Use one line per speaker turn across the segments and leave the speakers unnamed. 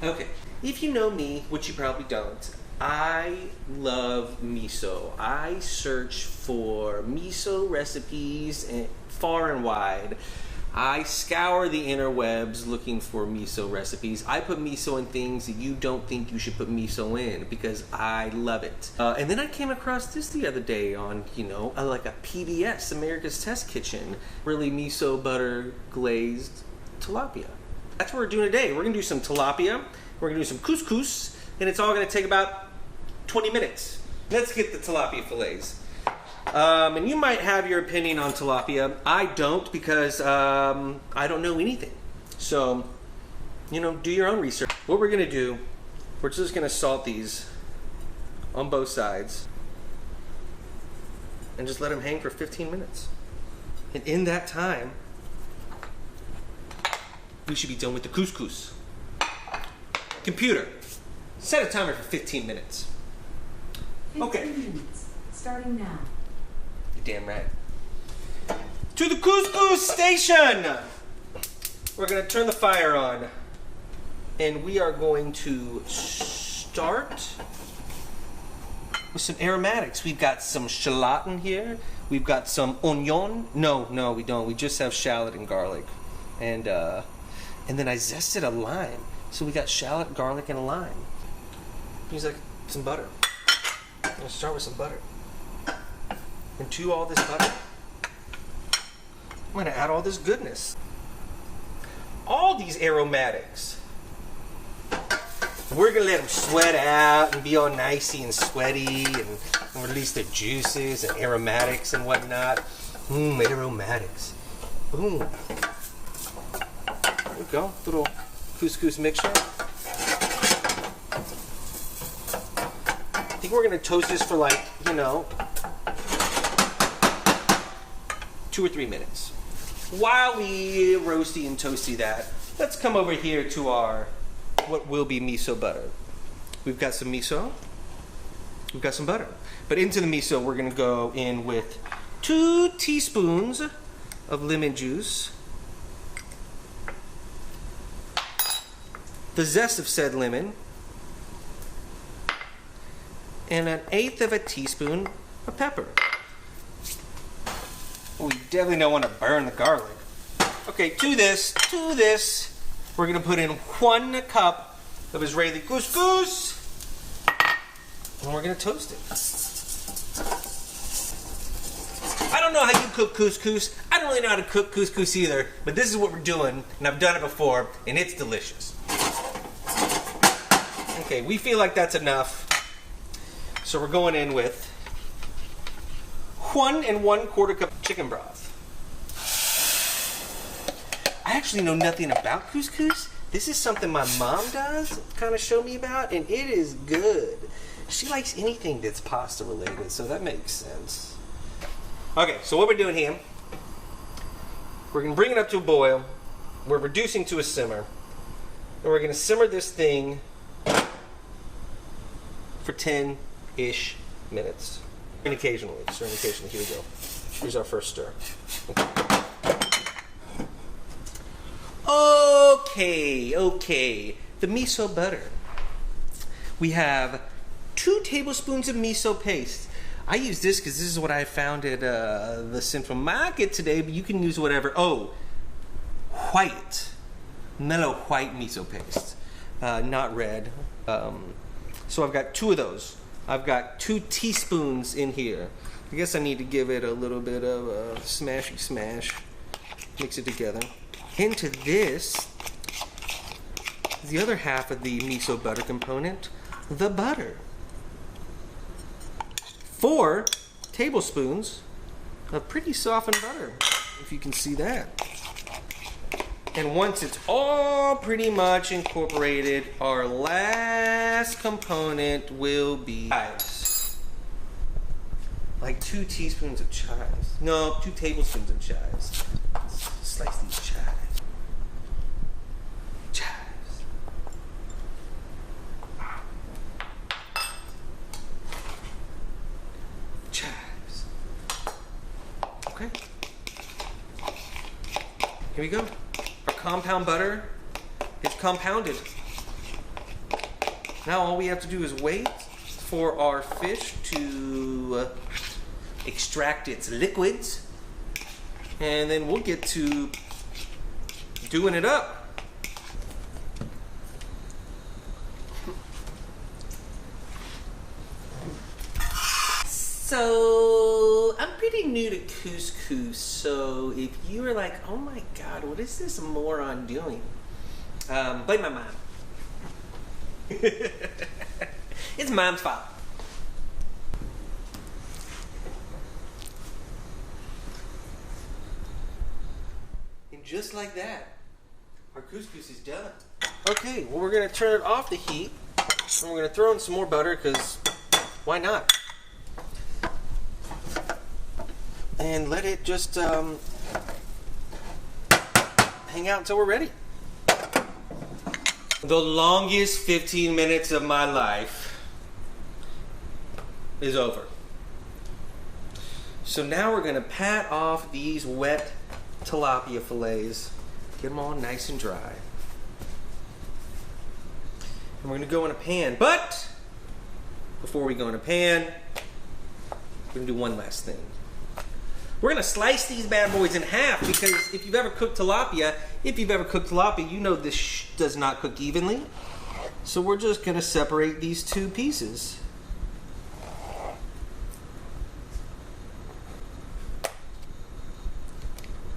Okay, if you know me, which you probably don't, I love miso. I search for miso recipes far and wide. I scour the interwebs looking for miso recipes. I put miso in things that you don't think you should put miso in because I love it. And then I came across this the other day on, like a PBS, America's Test Kitchen, really miso butter glazed tilapia. That's what we're doing today. We're gonna do some tilapia, we're gonna do some couscous, and it's all gonna take about 20 minutes. Let's get the tilapia fillets. And you might have your opinion on tilapia. I don't because I don't know anything. So, do your own research. What we're gonna do, we're just gonna salt these on both sides and just let them hang for 15 minutes. And in that time, we should be done with the couscous. Computer, set a timer for 15 minutes.
15 minutes, starting now.
You're damn right. To the couscous station! We're gonna turn the fire on. And we are going to start with some aromatics. We've got some shallot in here. We've got some onion. No, we don't. We just have shallot and garlic. And then I zested a lime. So we got shallot, garlic, and a lime. Use like some butter. I'm gonna start with some butter. And to all this butter, I'm gonna add all this goodness. All these aromatics. We're gonna let them sweat out and be all nicey and sweaty and release their juices and aromatics and whatnot. Aromatics. Boom. There we go. Little couscous mixture. I think we're gonna toast this for 2 or 3 minutes. While we roasty and toasty that, let's come over here to our what will be miso butter. We've got some miso, we've got some butter. But into the miso, we're gonna go in with 2 teaspoons of lemon juice, the zest of said lemon, and 1/8 of a teaspoon of pepper. We definitely don't want to burn the garlic. Okay, to this, we're gonna put in 1 cup of Israeli couscous, and we're gonna toast it. I don't know how you cook couscous. I don't really know how to cook couscous either, but this is what we're doing, and I've done it before, and it's delicious. Okay, we feel like that's enough, so we're going in with 1 1/4 cup chicken broth. I actually know nothing about couscous. This is something my mom does, kind of show me about, and it is good. She likes anything that's pasta related, so that makes sense. Okay, so what we're doing here, we're gonna bring it up to a boil. We're reducing to a simmer, and we're gonna simmer this thing for 10-ish minutes. And occasionally, stirring occasionally. Here we go. Here's our first stir. Okay. The miso butter. We have 2 tablespoons of miso paste. I use this because this is what I found at the Central Market today, but you can use whatever. Mellow white miso paste, not red. So I've got 2 of those. I've got 2 teaspoons in here. I guess I need to give it a little bit of a smashy smash. Mix it together. Into this, the other half of the miso butter component, the butter. 4 tablespoons of pretty softened butter, if you can see that. And once it's all pretty much incorporated, our last component will be chives. Like 2 teaspoons of chives. No, 2 tablespoons of chives. Let's slice these chives. Chives. Okay. Here we go. Our compound butter It's compounded. Now all we have to do is wait for our fish to extract its liquids, and then we'll get to doing it up. So, I'm pretty new to couscous, so if you were like, oh my god, what is this moron doing? Blame my mom. It's mom's fault. And just like that, our couscous is done. Okay, well we're gonna turn it off the heat, and we're gonna throw in some more butter, because why not? And let it just hang out until we're ready. The longest 15 minutes of my life is over. So now we're gonna pat off these wet tilapia fillets, get them all nice and dry. And we're gonna go in a pan. But before we go in a pan, we're gonna do one last thing. We're gonna slice these bad boys in half, because if you've ever cooked tilapia, you know this does not cook evenly. So we're just gonna separate these two pieces.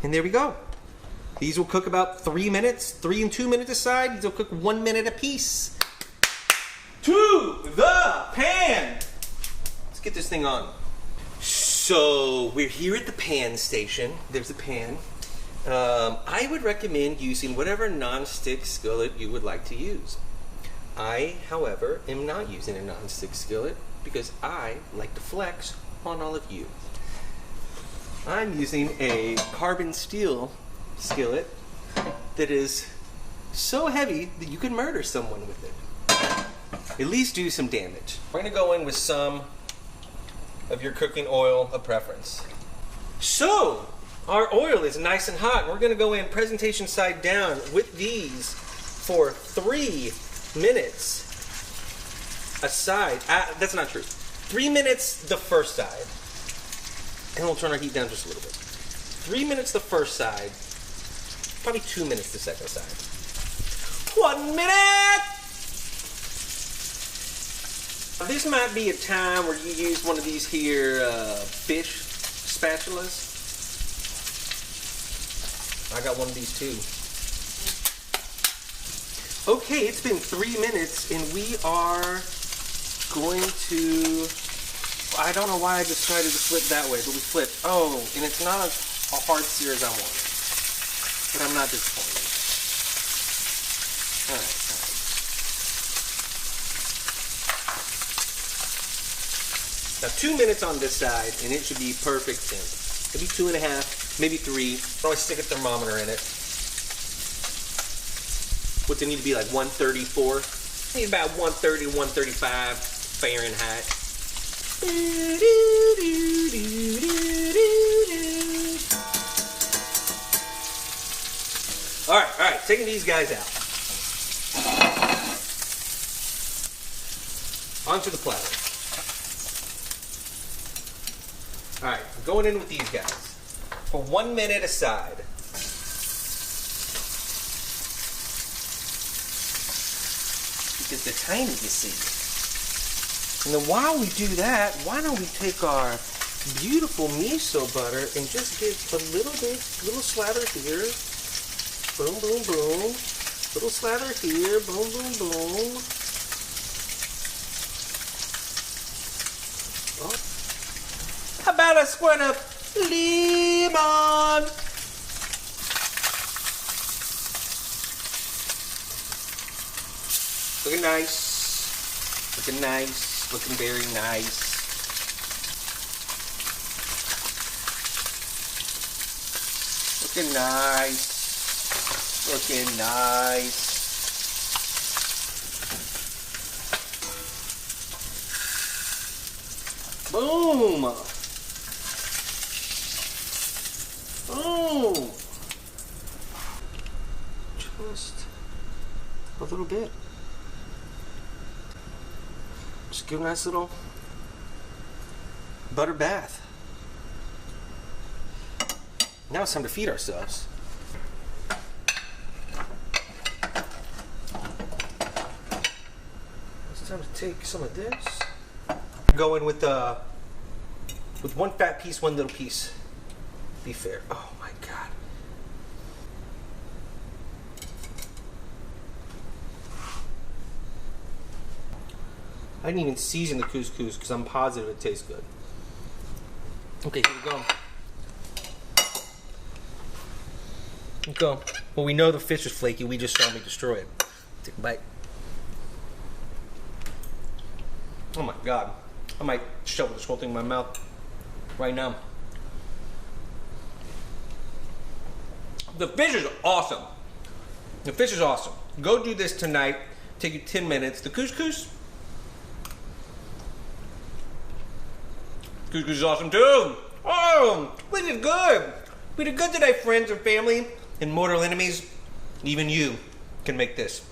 And there we go. These will cook about 3 minutes, 3 and 2 minutes aside. These will cook 1 minute apiece. To the pan! Let's get this thing on. So we're here at the pan station. There's a pan. I would recommend using whatever non-stick skillet you would like to use. I, however, am not using a non-stick skillet because I like to flex on all of you. I'm using a carbon steel skillet that is so heavy that you could murder someone with it. At least do some damage. We're gonna go in with some of your cooking oil of preference. So, our oil is nice and hot. We're gonna go in presentation side down with these for 3 minutes aside. That's not true. 3 minutes the first side. And we'll turn our heat down just a little bit. 3 minutes the first side. Probably 2 minutes the second side. 1 minute! This might be a time where you use one of these here fish spatulas. I got one of these too. Okay, it's been 3 minutes and we are going to... I don't know why I decided to flip that way, but we flipped. Oh, and it's not a hard sear as I wanted. But I'm not disappointed. Alright. Now 2 minutes on this side, and it should be perfect temp. Maybe 2.5, maybe 3. I always stick a thermometer in it. What's it need to be, like 134? I think about 130 to 135 Fahrenheit. Alright, taking these guys out. Onto the platter. Alright, going in with these guys for 1 minute aside. Because they're tiny, you see. And then while we do that, why don't we take our beautiful miso butter and just give a little slather here. Boom, boom, boom. Little slather here. Boom, boom, boom. Oh. How about a squirt of lemon? Looking nice. Looking nice. Looking very nice. Looking nice. Looking nice. Boom. Boom. Just a little bit. Just give a nice little butter bath. Now it's time to feed ourselves. It's time to take some of this. Go in with one fat piece, one little piece. Be fair. Oh my God. I didn't even season the couscous because I'm positive it tastes good. Okay, here we go. Here we go. Well, we know the fish is flaky. We just saw me destroy it. Take a bite. Oh my God. I might shovel this whole thing in my mouth right now. The fish is awesome. The fish is awesome. Go do this tonight. Take you 10 minutes. The couscous is awesome too. Oh, we did good. We did good today, friends and family and mortal enemies. Even you can make this.